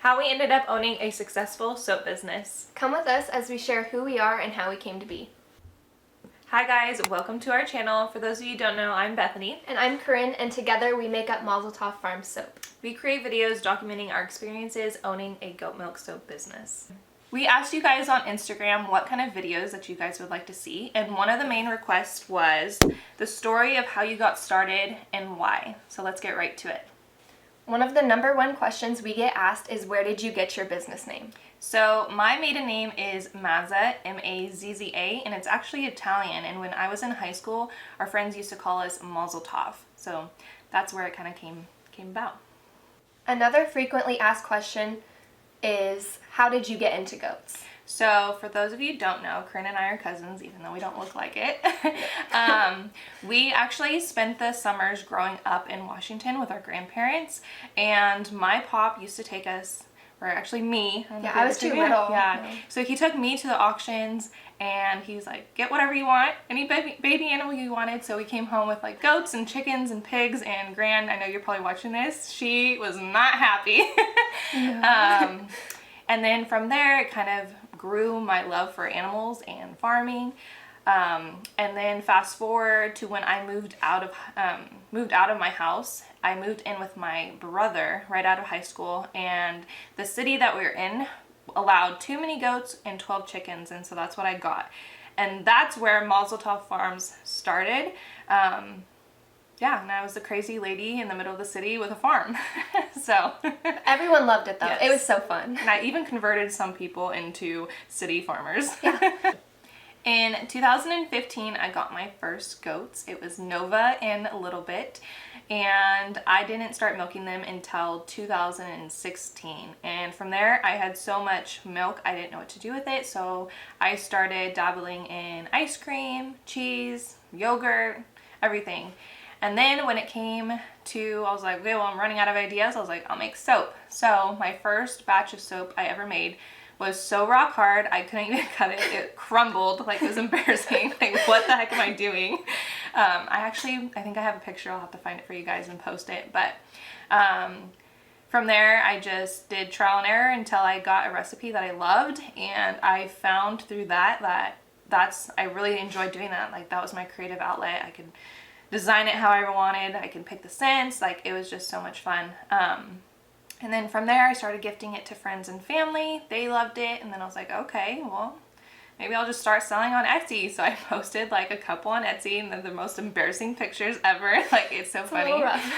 How we ended up owning a successful soap business. Come with us as we share who we are and how we came to be. Hi guys, welcome to our channel. For those of you who don't know, I'm Bethany. And I'm Corinne, and together we make up Mazel Tov Farm Soap. We create videos documenting our experiences owning a goat milk soap business. We asked you guys on Instagram what kind of videos that you guys would like to see, and one of the main requests was the story of how you got started and why. So let's get right to it. One of the number one questions we get asked is, where did you get your business name? So my maiden name is Mazza, M-A-Z-Z-A, and it's actually Italian. And when I was in high school, our friends used to call us Mazel Tov. So that's where it kind of came about. Another frequently asked question is, how did you get into goats? So for those of you who don't know, Corinne and I are cousins, even though we don't look like it. We actually spent the summers growing up in Washington with our grandparents, and my pop used to take us, or actually me. I was too little. Yeah. So he took me to the auctions, and he was like, get whatever you want, any baby animal you wanted. So we came home with like goats and chickens and pigs, and Gran, I know you're probably watching this, she was not happy. No. And then from there, it kind of grew my love for animals and farming. And then fast forward to when I moved out of my house. I moved in with my brother right out of high school, and the city that we were in allowed too many goats and 12 chickens, and so that's what I got. And that's where Mazel Tov Farms started. Yeah, and I was the crazy lady in the middle of the city with a farm. So Everyone loved it though. Yes. It was so fun. And I even converted some people into city farmers. Yeah. In 2015, I got my first goats. It was Nova and Little Bit, and I didn't start milking them until 2016. And from there, I had so much milk, I didn't know what to do with it, so I started dabbling in ice cream, cheese, yogurt, everything. And then when it came to, I was like, okay, well, I'm running out of ideas. I was like, I'll make soap. So my first batch of soap I ever made was so rock hard, I couldn't even cut it. It crumbled, like it was embarrassing. Like, what the heck am I doing? I think I have a picture. I'll have to find it for you guys and post it. But from there, I just did trial and error until I got a recipe that I loved. And I found through I really enjoyed doing that. Like, that was my creative outlet. I could design it however I wanted. I could pick the scents. Like, it was just so much fun. And then from there, I started gifting it to friends and family. They loved it. And then I was like, okay, well, maybe I'll just start selling on Etsy. So I posted like a couple on Etsy, and they're the most embarrassing pictures ever. Like, it's so funny. A little rough.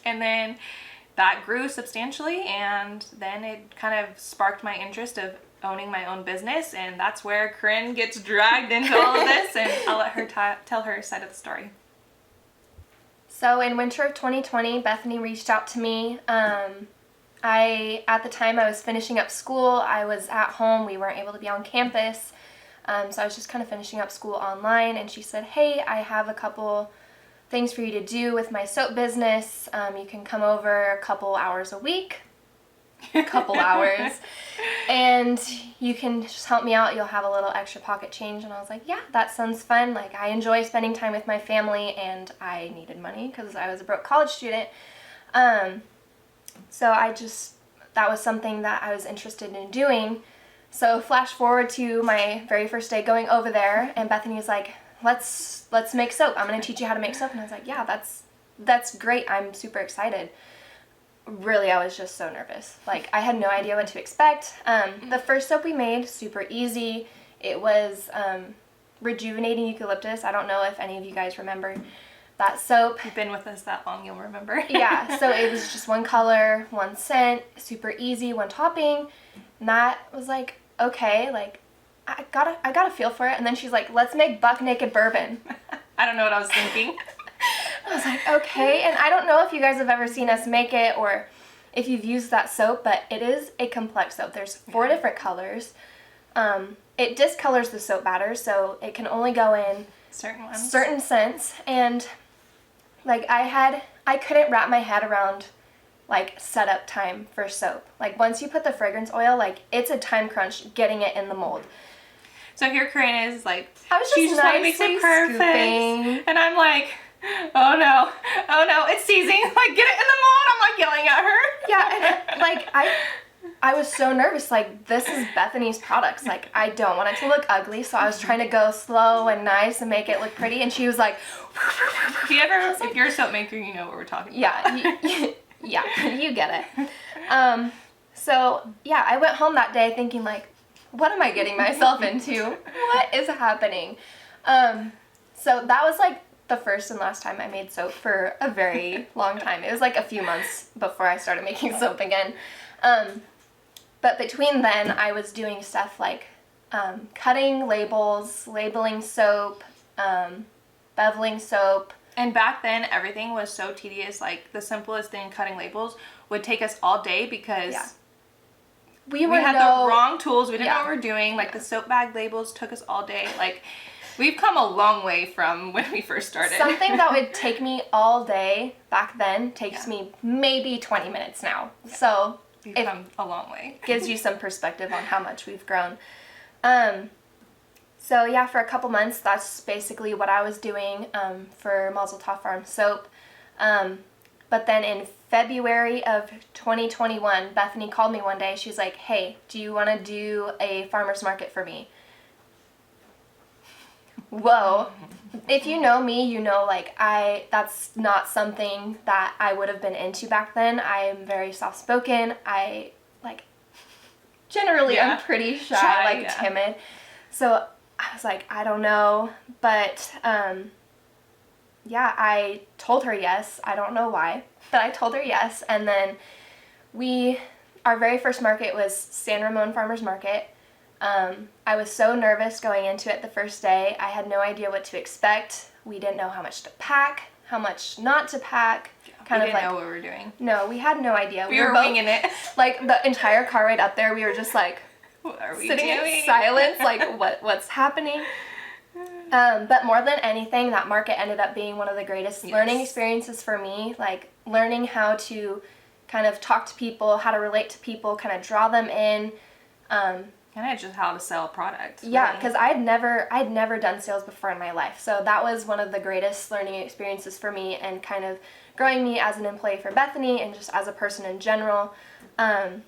And then that grew substantially, and then it kind of sparked my interest of owning my own business, and that's where Corinne gets dragged into all of this, and I'll let her tell her side of the story. So in winter of 2020, Bethany reached out to me. At the time I was finishing up school. I was at home. We weren't able to be on campus. So I was just kind of finishing up school online, and she said, hey, I have a couple things for you to do with my soap business. You can come over a couple hours a week. Couple hours, and you can just help me out. You'll have a little extra pocket change. And I was like, yeah, that sounds fun. Like, I enjoy spending time with my family, and I needed money because I was a broke college student. So that was something that I was interested in doing. So flash forward to my very first day going over there, and Bethany was like, let's make soap. I'm going to teach you how to make soap. And I was like, yeah, that's great. I'm super excited. Really, I was just so nervous. Like, I had no idea what to expect. The first soap we made, super easy. It was Rejuvenating Eucalyptus. I don't know if any of you guys remember that soap. You've been with us that long, you'll remember. Yeah, so it was just one color, one scent, super easy, one topping. And that was like, okay, like, I got a feel for it. And then she's like, let's make Buck Naked Bourbon. I don't know what I was thinking. I was like, okay, and I don't know if you guys have ever seen us make it or if you've used that soap, but it is a complex soap. There's 4 different colors. It discolors the soap batter, so it can only go in certain scents. And like, I couldn't wrap my head around like setup time for soap. Like, once you put the fragrance oil, like, it's a time crunch getting it in the mold. So here Corinne is like, I was she just like makes it perfect, and I'm like, oh no, it's seizing, like, get it in the mold. I'm like yelling at her. Yeah, and like I was so nervous. Like, this is Bethany's products. Like, I don't want it to look ugly, so I was trying to go slow and nice and make it look pretty. And she was like, if you're a soap maker, you know what we're talking about. yeah, you get it. So yeah, I went home that day thinking like, what am I getting myself into? What is happening? So that was like the first and last time I made soap for a very long time. It was like a few months before I started making soap again. But between then, I was doing stuff like cutting labels, labeling soap, beveling soap. And back then, everything was so tedious. Like, the simplest thing, cutting labels, would take us all day because we had the wrong tools. We didn't know what we were doing. Like, the soap bag labels took us all day. Like, we've come a long way from when we first started. Something that would take me all day back then takes me maybe 20 minutes now. Yeah. So we've come a long way. Gives you some perspective on how much we've grown. So yeah, for a couple months, that's basically what I was doing for Mazel Tov Farm Soap. But then in February of 2021, Bethany called me one day. She's like, hey, do you want to do a farmer's market for me? Whoa. If you know me, you know, like, that's not something that I would have been into back then. I am very soft-spoken. I, like, generally I'm pretty shy, timid. So I was like, I don't know. But, I told her yes. I don't know why, but I told her yes. And then our very first market was San Ramon Farmers Market. I was so nervous going into it the first day. I had no idea what to expect. We didn't know how much to pack, how much not to pack. We didn't know what we were doing. No, we had no idea. We were both winging it. Like, the entire car ride up there, we were just like, what are we sitting doing? in silence, like, what's happening? But more than anything, that market ended up being one of the greatest learning experiences for me. Like, learning how to kind of talk to people, how to relate to people, kind of draw them in. And just how to sell products. Yeah, because I'd never done sales before in my life. So that was one of the greatest learning experiences for me and kind of growing me as an employee for Bethany and just as a person in general. And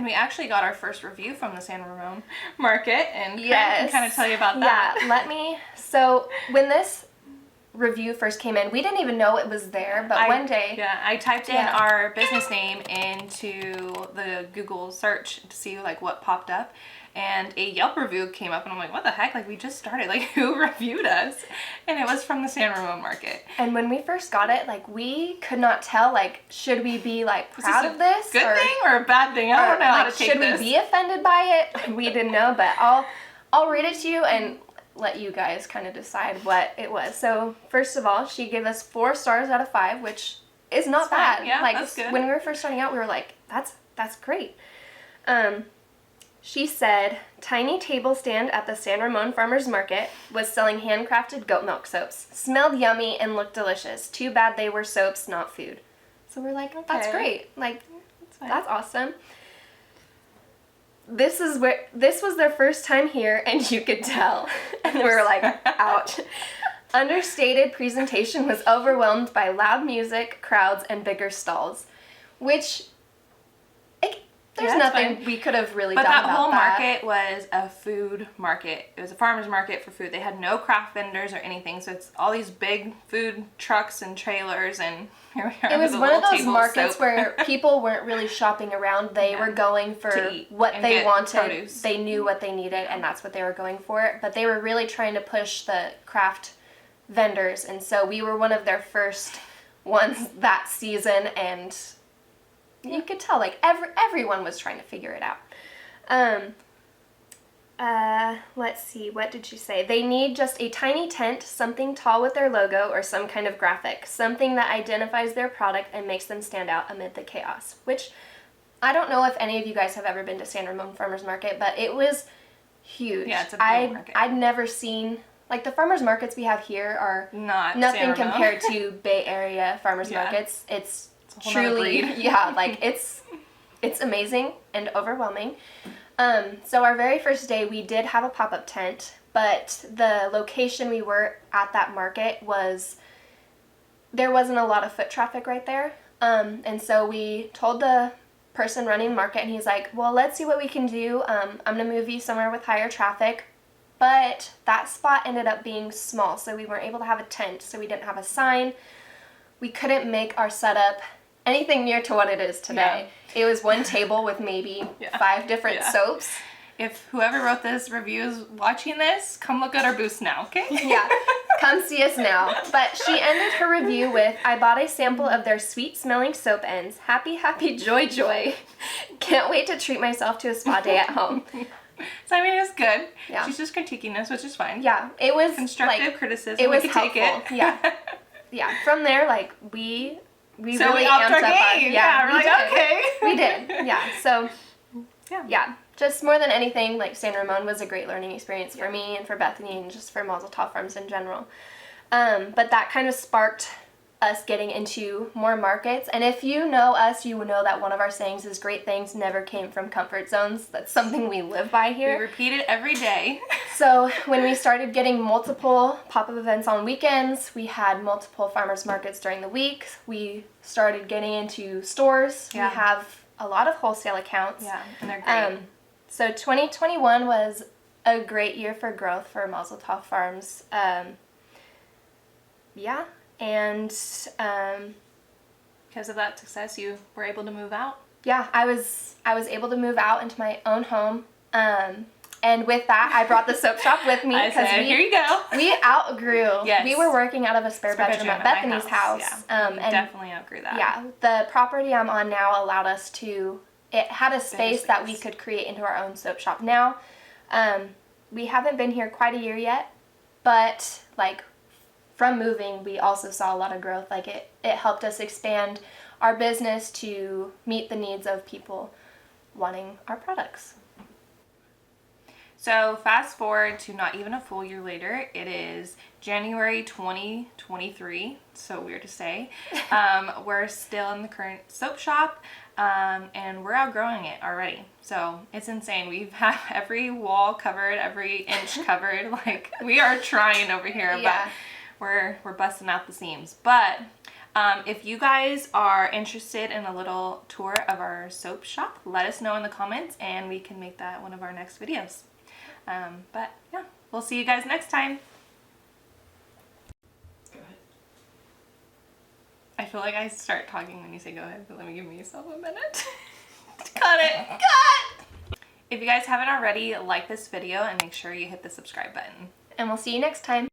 we actually got our first review from the San Ramon market, and Craig can kind of tell you about that. Yeah, so when this review first came in, we didn't even know it was there, but one day... Yeah, I typed in our business name into the Google search to see, like, what popped up, and a Yelp review came up, and I'm like, what the heck? Like, we just started. Like, who reviewed us? And it was from the San Ramon market. And when we first got it, like, we could not tell, like, should we be, like, proud of this? Good thing or a bad thing? I don't know how to take this. Should we be offended by it? We didn't know, but I'll read it to you and let you guys kind of decide what it was. So, first of all, she gave us 4 stars out of 5, which is not bad. Yeah, like, that's good. When we were first starting out, we were like, that's great. She said, tiny table stand at the San Ramon Farmers Market was selling handcrafted goat milk soaps. Smelled yummy and looked delicious. Too bad they were soaps, not food. So we're like, that's great. Like, that's awesome. This was their first time here, and you could tell. And we were like, ouch. Understated presentation was overwhelmed by loud music, crowds, and bigger stalls. Which, there's nothing we could have really done about that. But that whole market was a food market. It was a farmer's market for food. They had no craft vendors or anything, so it's all these big food trucks and trailers, and here we are. It was one of those markets where people weren't really shopping around. They were going for what they wanted. Produce. They knew what they needed, and that's what they were going for. But they were really trying to push the craft vendors, and so we were one of their first ones that season, and you could tell, like, everyone was trying to figure it out. Let's see, what did she say? They need just a tiny tent, something tall with their logo, or some kind of graphic. Something that identifies their product and makes them stand out amid the chaos. Which, I don't know if any of you guys have ever been to San Ramon Farmers Market, but it was huge. Yeah, it's a big market. I'd never seen... Like, the farmers markets we have here are nothing compared to Bay Area farmers markets. It's truly, like, it's amazing and overwhelming. So our very first day, we did have a pop-up tent, but the location we were at that market there wasn't a lot of foot traffic right there. And so we told the person running the market, and he's like, well, let's see what we can do. I'm going to move you somewhere with higher traffic. But that spot ended up being small, so we weren't able to have a tent, so we didn't have a sign. We couldn't make our setup anything near to what it is today. Yeah. It was one table with maybe 5 different soaps. If whoever wrote this review is watching this, come look at our booth now, okay? Yeah, come see us now. But she ended her review with, I bought a sample of their sweet-smelling soap ends. Happy, happy, joy, joy. Can't wait to treat myself to a spa day at home. So, I mean, it was good. Yeah. She's just critiquing us, which is fine. Yeah, it was constructive criticism. It was we could helpful. Take it. Yeah. Yeah, from there, like, we so really we upped amped our up game. our, Yeah, we're like, did. okay. We did, yeah. So, yeah. Just more than anything, like, San Ramon was a great learning experience for me and for Bethany and just for Mazel Tov Farms in general. But that kind of sparked us getting into more markets. And if you know us, you know that one of our sayings is great things never came from comfort zones. That's something we live by here. We repeat it every day. So when we started getting multiple pop-up events on weekends, we had multiple farmers markets during the week. We started getting into stores. Yeah. We have a lot of wholesale accounts. Yeah, and they're great. So 2021 was a great year for growth for Mazel Tov Farms. Yeah, and because of that success, you were able to move out. Yeah, I was able to move out into my own home. And with that, I brought the soap shop with me because here you go. We outgrew. Yes. We were working out of a spare bedroom at Bethany's house. Yeah, and definitely outgrew that. Yeah, the property I'm on now allowed us to. It had a space that we could create into our own soap shop now. We haven't been here quite a year yet, but like from moving, we also saw a lot of growth. Like it helped us expand our business to meet the needs of people wanting our products. So fast forward to not even a full year later, it is January 2023, so weird to say. We're still in the current soap shop, and we're outgrowing it already. So it's insane. We've had every wall covered, every inch covered. Like we are trying over here, but we're busting out the seams. But if you guys are interested in a little tour of our soap shop, let us know in the comments, and we can make that one of our next videos. But yeah, we'll see you guys next time. Go ahead. I feel like I start talking when you say go ahead, but let me give myself a minute. Cut it. Cut! If you guys haven't already, like this video and make sure you hit the subscribe button. And we'll see you next time.